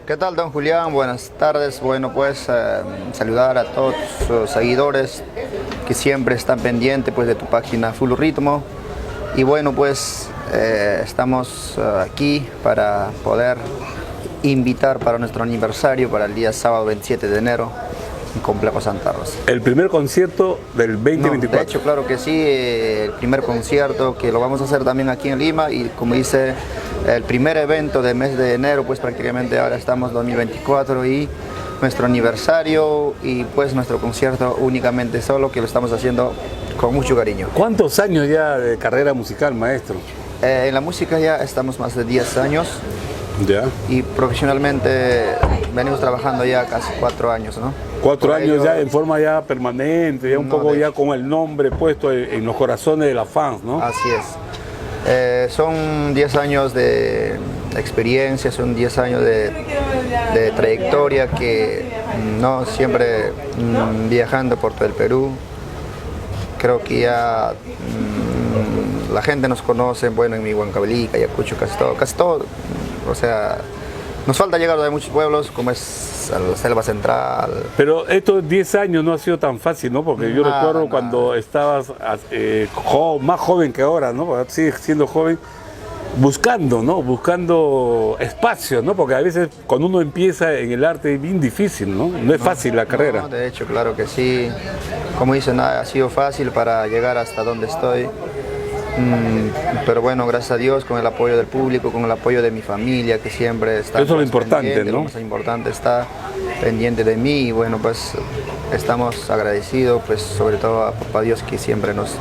¿Qué tal, don Julián? Buenas tardes. Bueno, pues saludar a todos sus seguidores que siempre están pendientes pues de tu página Full Ritmo. Y bueno, pues estamos aquí para poder invitar para nuestro aniversario para el día sábado 27 de enero en Complejo Santa Rosa. El primer concierto del 2024. No, de hecho, claro que sí, el primer concierto que lo vamos a hacer también aquí en Lima y como dice, el primer evento del mes de enero, pues prácticamente ahora estamos en 2024 y nuestro aniversario y pues nuestro concierto únicamente solo que lo estamos haciendo con mucho cariño. ¿Cuántos años ya de carrera musical, maestro? En la música ya estamos más de 10 años. Ya. Y profesionalmente venimos trabajando ya casi 4 años, ¿no? 4 años ya en forma ya permanente, ya un poco ya con el nombre puesto en los corazones de las fans, ¿no? Así es. Son 10 años de experiencia, son 10 años de trayectoria que no siempre viajando por todo el Perú. Creo que ya la gente nos conoce, bueno, en mi Huancavelica, Ayacucho, casi todo. O sea, nos falta llegar a muchos pueblos, como es la Selva Central. Pero estos 10 años no ha sido tan fácil, ¿no? Porque yo recuerdo cuando estabas más joven que ahora, ¿no? Sigues siendo joven, buscando, ¿no? Buscando espacios, ¿no? Porque a veces cuando uno empieza en el arte es bien difícil, ¿no? No es fácil la carrera. No, de hecho, claro que sí. Como dicen, ha sido fácil para llegar hasta donde estoy. Pero bueno, gracias a Dios, con el apoyo del público, con el apoyo de mi familia, que siempre está... Eso es lo importante, ¿no? Lo más importante está pendiente de mí y bueno, pues estamos agradecidos, pues sobre todo a Papá Dios que siempre nos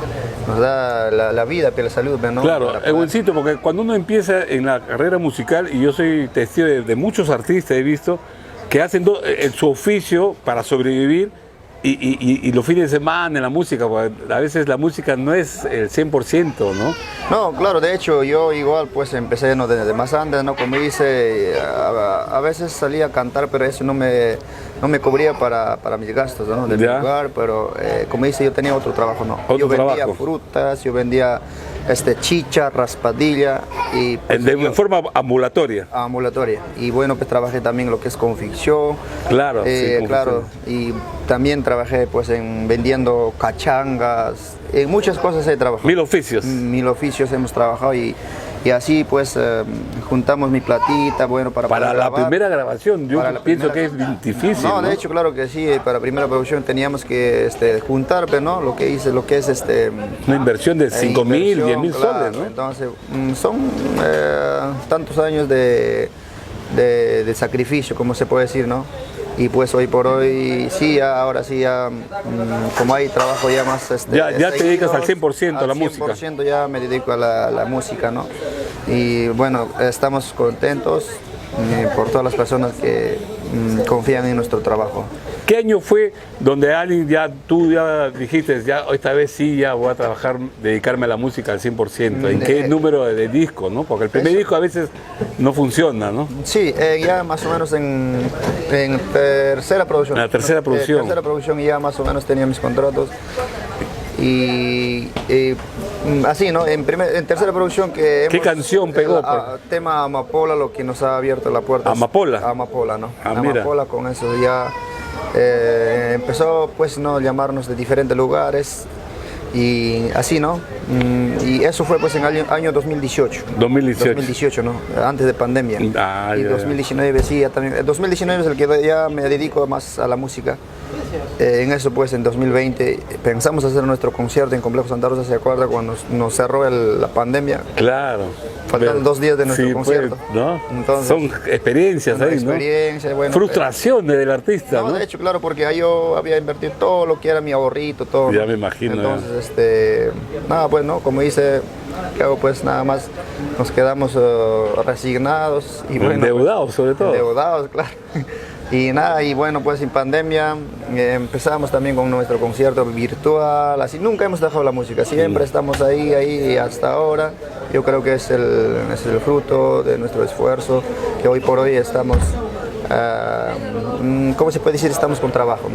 da la vida, la salud, ¿no? Claro, es buencito, porque cuando uno empieza en la carrera musical, y yo soy testigo de muchos artistas, he visto, que hacen su oficio para sobrevivir, y los fines de semana en la música, porque a veces la música no es el 100%, ¿no? No, claro, de hecho yo igual pues empecé desde más antes, ¿no? Como dice, a veces salía a cantar, pero eso no me cubría para mis gastos, ¿no? De mi lugar, pero como dice, yo tenía otro trabajo, ¿no? Yo vendía frutas, yo vendía chicha, raspadilla y... Pues, en forma ambulatoria. Ambulatoria. Y bueno, pues trabajé también lo que es confección. Claro, sí, claro. Y también trabajé pues en vendiendo cachangas, en muchas cosas he trabajado. 1000 oficios. 1000 oficios hemos trabajado y así pues juntamos mi platita, bueno, para la primera grabación, yo pienso que es difícil. No, de hecho, claro que sí, para la primera producción teníamos que juntar, pero no, lo que es una inversión de 5.000, 10.000 soles, ¿no? Entonces, son tantos años de sacrificio, como se puede decir, ¿no? Y pues hoy por hoy, sí, ahora sí, como hay trabajo ya más... ya te dedicas al 100% a la música. Al 100% ya me dedico a la música, ¿no? Y bueno, estamos contentos por todas las personas que confían en nuestro trabajo. ¿Qué año fue donde tú ya dijiste, ya esta vez sí, ya voy a trabajar, dedicarme a la música al 100%? ¿En qué número de disco, no? Porque el primer disco a veces no funciona, ¿no? Sí, ya más o menos en tercera producción. En la tercera producción. Tercera producción ya más o menos tenía mis contratos. Y así, ¿no? En tercera producción que ¿Qué canción pegó? Tema Amapola, lo que nos ha abierto la puerta. ¿Amapola? Amapola, ¿no? Mira. Amapola, con eso ya empezó pues no llamarnos de diferentes lugares y así, ¿no? Y eso fue pues en el año 2018. 2018, ¿no? Antes de pandemia. Y 2019 sí, ya también. El 2019 es el que ya me dedico más a la música. En eso pues en 2020 pensamos hacer nuestro concierto en Complejo Santa Rosa, ¿se acuerda? Cuando nos cerró la pandemia. Claro. Faltan 2 días de nuestro concierto. Pues, ¿no? Entonces, son experiencias ahí, ¿no? Bueno, frustraciones del artista, ¿no? De hecho, claro, porque ahí yo había invertido todo lo que era mi ahorrito, todo. Ya me imagino. Entonces, nada, pues, ¿no? Como dice, pues nada más nos quedamos resignados. Y bueno, endeudados, pues, sobre todo. Endeudados, claro. Y nada, y bueno, pues en pandemia empezamos también con nuestro concierto virtual, así nunca hemos dejado la música, siempre estamos ahí hasta ahora. Yo creo que es el fruto de nuestro esfuerzo, que hoy por hoy estamos, ¿cómo se puede decir? Estamos con trabajo.